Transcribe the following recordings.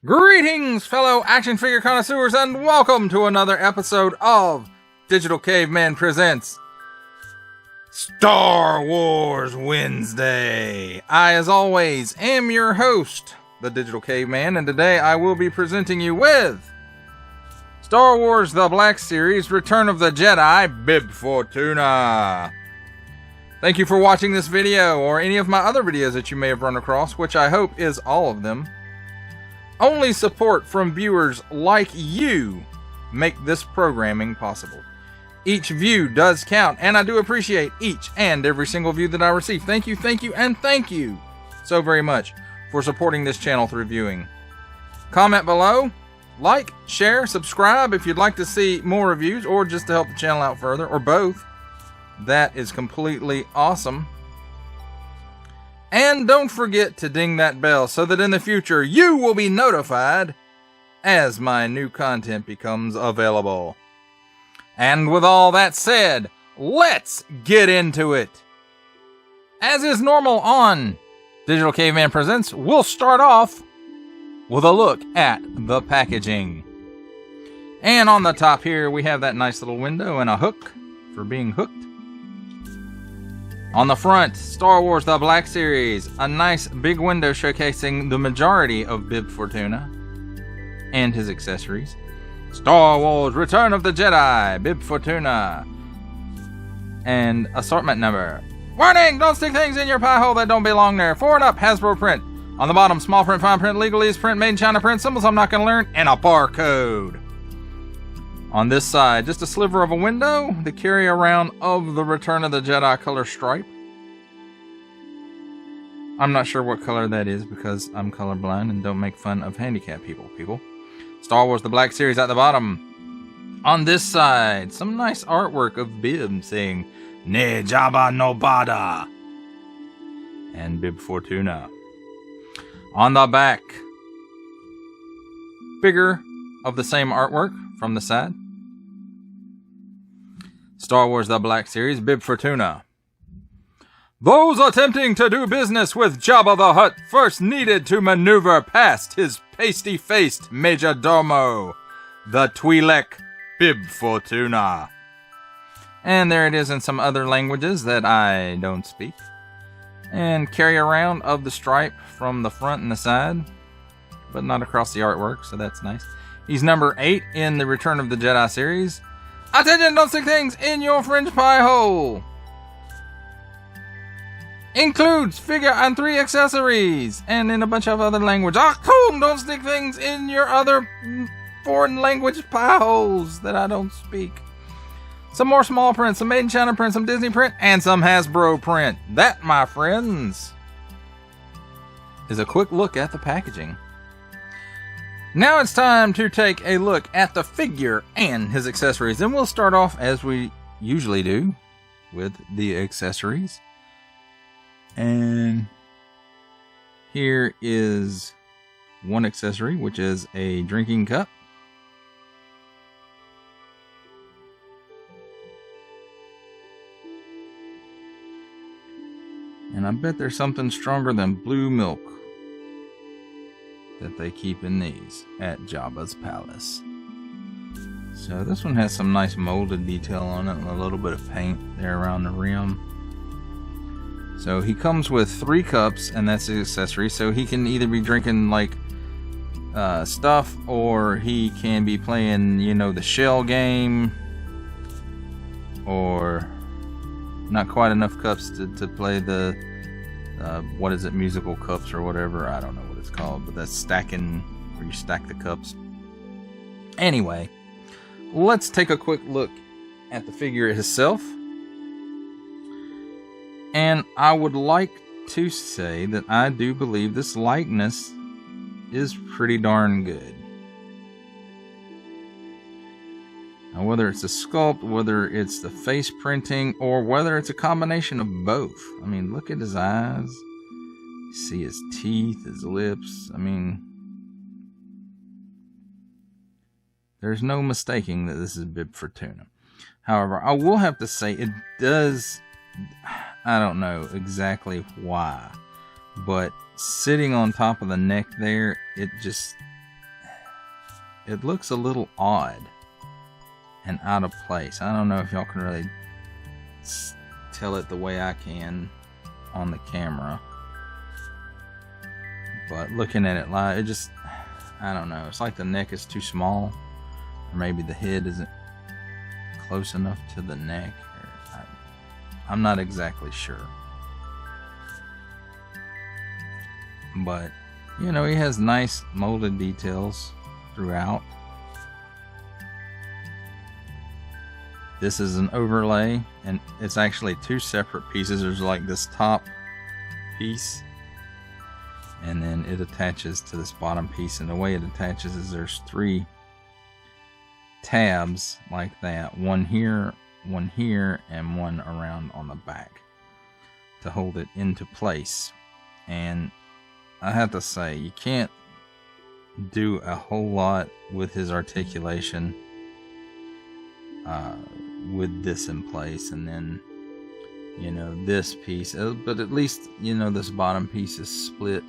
Greetings, fellow action figure connoisseurs, and welcome to another episode of Digital Caveman Presents Star Wars Wednesday. I, as always, am your host, the Digital Caveman, and today I will be presenting you with Star Wars The Black Series Return of the Jedi, Bib Fortuna. Thank you for watching this video, or any of my other videos that you may have run across, which I hope is all of them. Only support from viewers like you make this programming possible. Each view does count, and I do appreciate each and every single view that I receive. Thank you, and thank you so very much for supporting this channel through viewing. Comment below, like, share, subscribe if you'd like to see more reviews, or just to help the channel out further, or both. That is completely awesome. And don't forget to ding that bell so that in the future you will be notified as my new content becomes available. And with all that said, let's get into it. As is normal on Digital Caveman Presents, we'll start off with a look at the packaging. And on the top here we have that nice little window and a hook for being hooked. On the front, Star Wars The Black Series, a nice big window showcasing the majority of Bib Fortuna and his accessories. Star Wars Return of the Jedi, Bib Fortuna, and assortment number. Warning! Don't stick things in your pie hole that don't belong there. Forward up, Hasbro print. On the bottom, small print, fine print, legalese print, made in China print, symbols I'm not going to learn, and a barcode. On this side, just a sliver of a window, the carry around of the Return of the Jedi color stripe. I'm not sure what color that is because I'm colorblind and don't make fun of handicapped people. Star Wars The Black Series at the bottom. On this side, some nice artwork of Bib saying, Ne Jabba no Bada, and Bib Fortuna. On the back, figure of the same artwork from the side. Star Wars The Black Series, Bib Fortuna. Those attempting to do business with Jabba the Hutt first needed to maneuver past his pasty-faced major domo, the Twi'lek Bib Fortuna. And there it is in some other languages that I don't speak. And carry around of the stripe from the front and the side, but not across the artwork, so that's nice. He's number 8 in the Return of the Jedi series. Attention, don't stick things in your fringe pie hole. Includes figure and 3 accessories, and in a bunch of other language. Don't stick things in your other foreign language pie holes that I don't speak. Some more small print, some made in China print, some Disney print, and some Hasbro print. That, my friends, is a quick look at the packaging. Now it's time to take a look at the figure and his accessories. And we'll start off, as we usually do, with the accessories. And here is one accessory, which is a drinking cup. And I bet there's something stronger than blue milk that they keep in these at Jabba's palace. So this one has some nice molded detail on it and a little bit of paint there around the rim. So he comes with 3 cups, and that's the accessory. So he can either be drinking like stuff, or he can be playing, you know, the shell game, or not quite enough cups to play the what is it, musical cups or whatever. I don't know what it's called, but that's stacking, where you stack the cups. Anyway, let's take a quick look at the figure itself. And I would like to say that I do believe this likeness is pretty darn good. Now, whether it's the sculpt, whether it's the face printing, or whether it's a combination of both. I mean, look at his eyes. You see his teeth, his lips. I mean, there's no mistaking that this is Bib Fortuna. However, I will have to say it does... I don't know exactly why, but sitting on top of the neck there, it just it looks a little odd and out of place. I don't know if y'all can really tell it the way I can on the camera, but looking at it live, it just, I don't know, it's like the neck is too small, or maybe the head isn't close enough to the neck, or I'm not exactly sure. But you know, he has nice molded details throughout. This is an overlay, and it's actually two separate pieces. There's like this top piece, and then it attaches to this bottom piece, and the way it attaches is there's 3 tabs like that, one here, and one around on the back to hold it into place. And I have to say, you can't do a whole lot with his articulation with this in place, and then, you know, this piece, but at least, you know, this bottom piece is split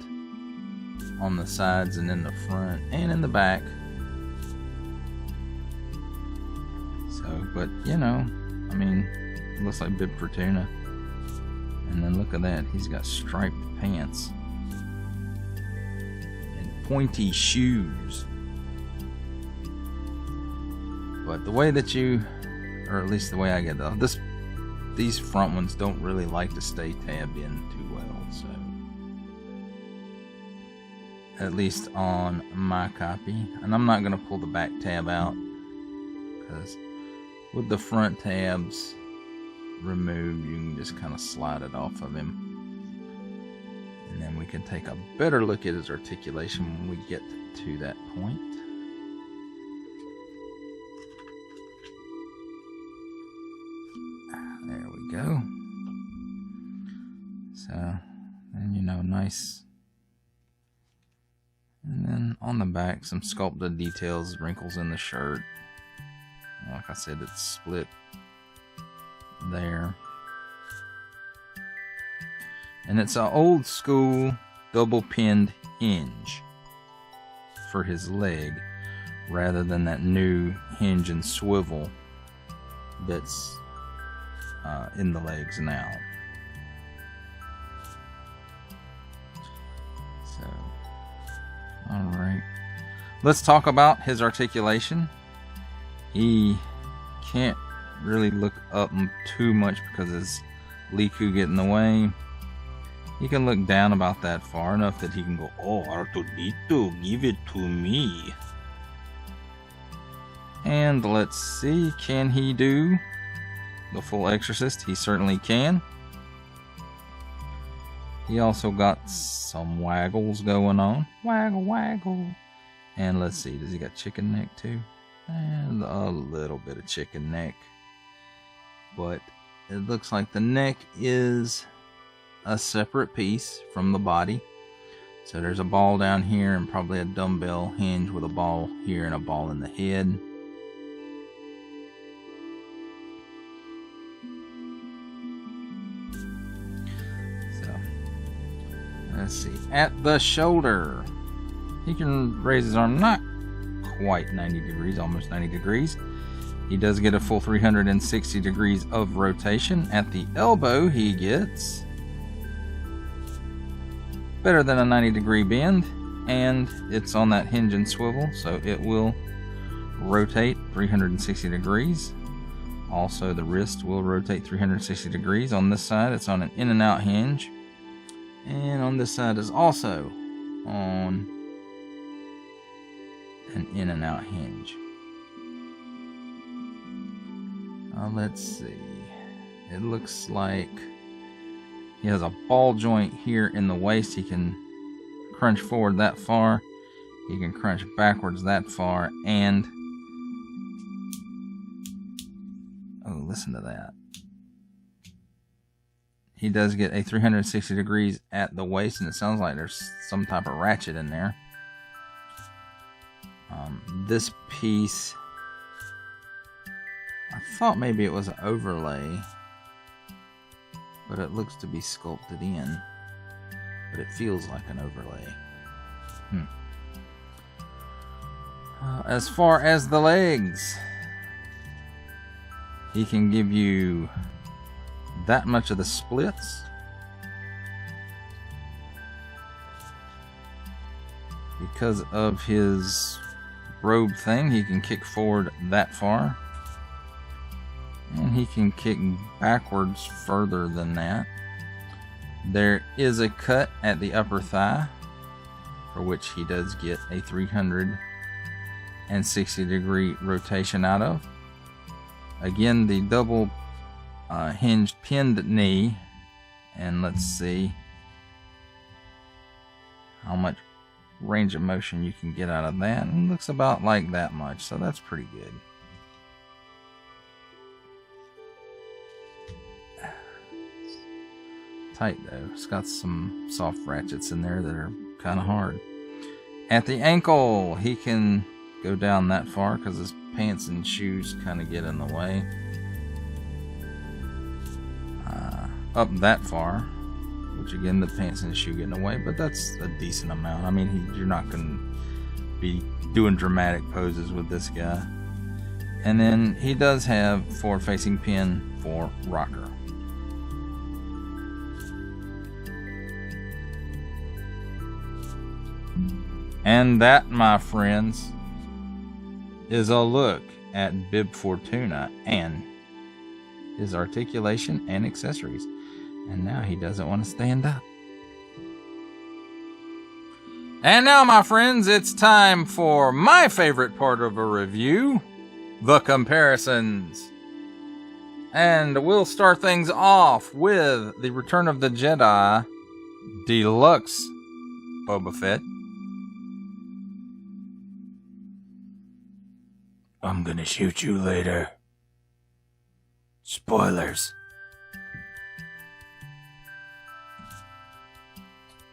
on the sides and in the front and in the back. So, but you know, I mean, it looks like Bib Fortuna. And then look at that, he's got striped pants and pointy shoes. But the way that you, or at least the way I get these front ones don't really like to stay tabbed in too well, so at least on my copy. And I'm not going to pull the back tab out, because with the front tabs removed, you can just kind of slide it off of him, and then we can take a better look at his articulation when we get to that point. There we go. So, and you know, nice. And then on the back, some sculpted details, wrinkles in the shirt. Like I said, it's split there. And it's an old school double pinned hinge for his leg, rather than that new hinge and swivel that's in the legs now. So, alright, let's talk about his articulation. He can't really look up too much because his Liku get in the way. He can look down about that far enough that he can go, "Oh, Arturito, give it to me." And let's see, can he do the full Exorcist? He certainly can. He also got some waggles going on. Waggle, waggle. And let's see, does he got chicken neck too? And a little bit of chicken neck. But it looks like the neck is a separate piece from the body. So there's a ball down here and probably a dumbbell hinge with a ball here and a ball in the head. Let's see, at the shoulder, he can raise his arm not quite 90 degrees, almost 90 degrees. He does get a full 360 degrees of rotation. At the elbow, he gets better than a 90 degree bend, and it's on that hinge and swivel, so it will rotate 360 degrees. Also, the wrist will rotate 360 degrees. On this side, it's on an in and out hinge. And on this side is also on an in and out hinge. Let's see. It looks like he has a ball joint here in the waist. He can crunch forward that far. He can crunch backwards that far. And oh, listen to that. He does get a 360 degrees at the waist, and it sounds like there's some type of ratchet in there. This piece, I thought maybe it was an overlay, but it looks to be sculpted in, but it feels like an overlay. As far as the legs, he can give you that much of the splits. Because of his robe thing, he can kick forward that far. And he can kick backwards further than that. There is a cut at the upper thigh, for which he does get a 360-degree rotation out of. Again, the double hinged pinned knee. And let's see how much range of motion you can get out of that. And it looks about like that much, so that's pretty good. Tight though. It's got some soft ratchets in there that are kind of hard. At the ankle, he can go down that far because his pants and shoes kind of get in the way. Up that far, which again, the pants and shoe get in the way, but that's a decent amount. I mean, you're not going to be doing dramatic poses with this guy. And then he does have forward-facing pin for rocker. And that, my friends, is a look at Bib Fortuna and his articulation and accessories. And now he doesn't want to stand up. And now, my friends, it's time for my favorite part of a review, the comparisons. And we'll start things off with the Return of the Jedi Deluxe Boba Fett. I'm gonna shoot you later. Spoilers.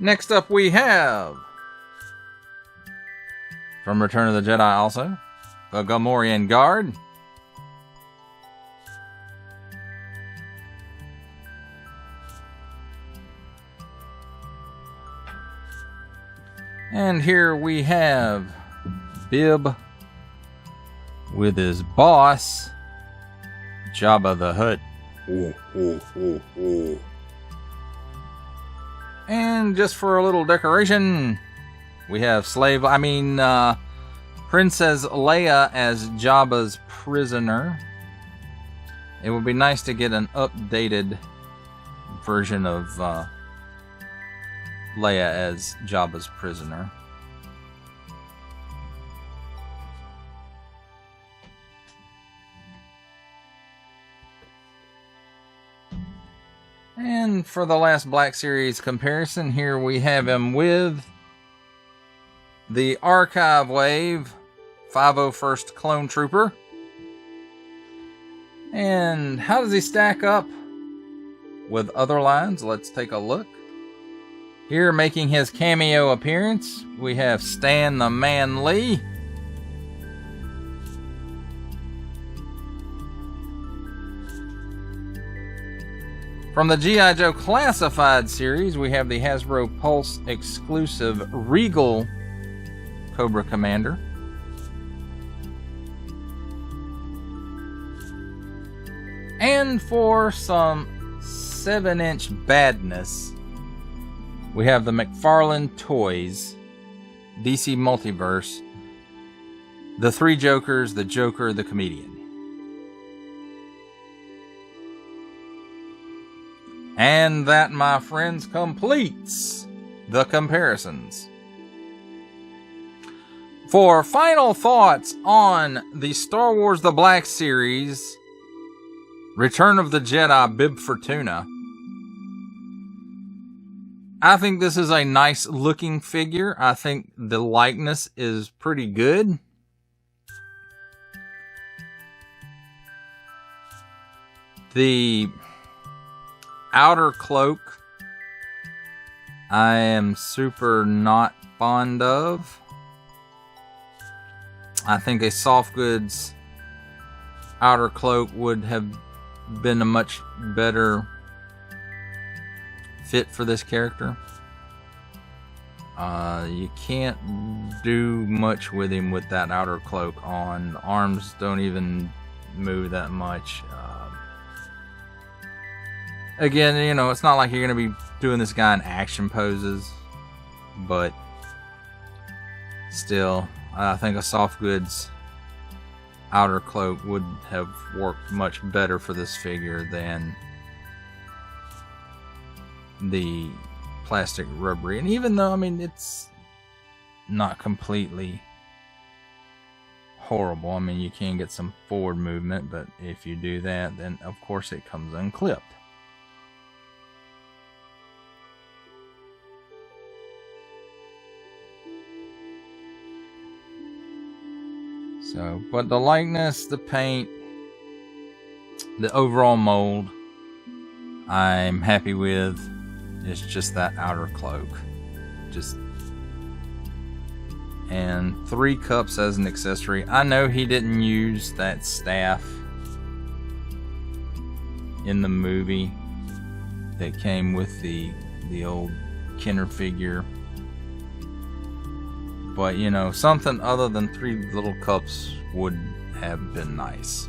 Next up we have, from Return of the Jedi also, the Gamorrean Guard. And here we have Bib with his boss, Jabba the Hutt. And just for a little decoration, we have Princess Leia as Jabba's prisoner. It would be nice to get an updated version of Leia as Jabba's prisoner. And for the last Black Series comparison, here we have him with the Archive Wave 501st Clone Trooper. And how does he stack up with other lines? Let's take a look. Here, making his cameo appearance, we have Stan the Man Lee. From the G.I. Joe Classified series, we have the Hasbro Pulse exclusive Regal Cobra Commander. And for some 7-inch badness, we have the McFarlane Toys DC Multiverse, the Three Jokers, the Joker, the Comedian. And that, my friends, completes the comparisons. For final thoughts on the Star Wars The Black Series, Return of the Jedi Bib Fortuna, I think this is a nice looking figure. I think the likeness is pretty good. The outer cloak, I am super not fond of. I think a soft goods outer cloak would have been a much better fit for this character. You can't do much with him with that outer cloak on. The arms don't even move that much. Again, you know, it's not like you're going to be doing this guy in action poses, but still, I think a soft goods outer cloak would have worked much better for this figure than the plastic rubbery. And even though, I mean, it's not completely horrible, I mean, you can get some forward movement, but if you do that, then of course it comes unclipped. So, but the likeness, the paint, the overall mold, I'm happy with. It's just that outer cloak. And 3 cups as an accessory. I know he didn't use that staff in the movie that came with the old Kenner figure. But, you know, something other than 3 little cups would have been nice.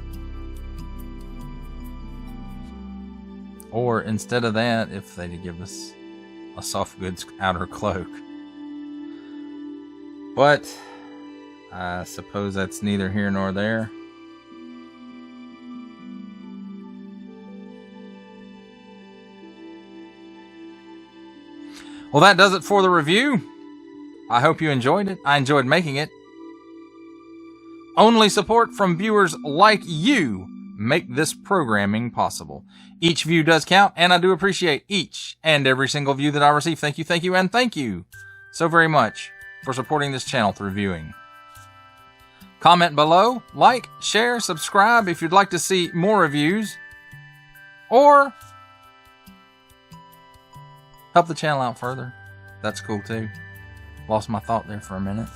Or instead of that, if they'd give us a soft goods outer cloak. But I suppose that's neither here nor there. Well, that does it for the review. I hope you enjoyed it. I enjoyed making it. Only support from viewers like you make this programming possible. Each view does count, and I do appreciate each and every single view that I receive. Thank you, and thank you so very much for supporting this channel through viewing. Comment below, like, share, subscribe if you'd like to see more reviews, or help the channel out further. That's cool too. Lost my thought there for a minute.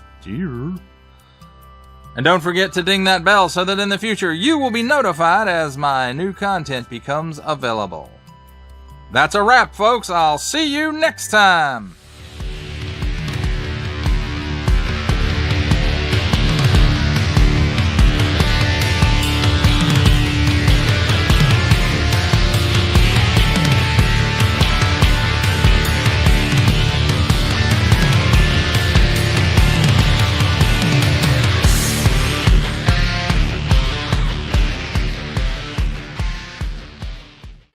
And don't forget to ding that bell so that in the future you will be notified as my new content becomes available. That's a wrap, folks. I'll see you next time.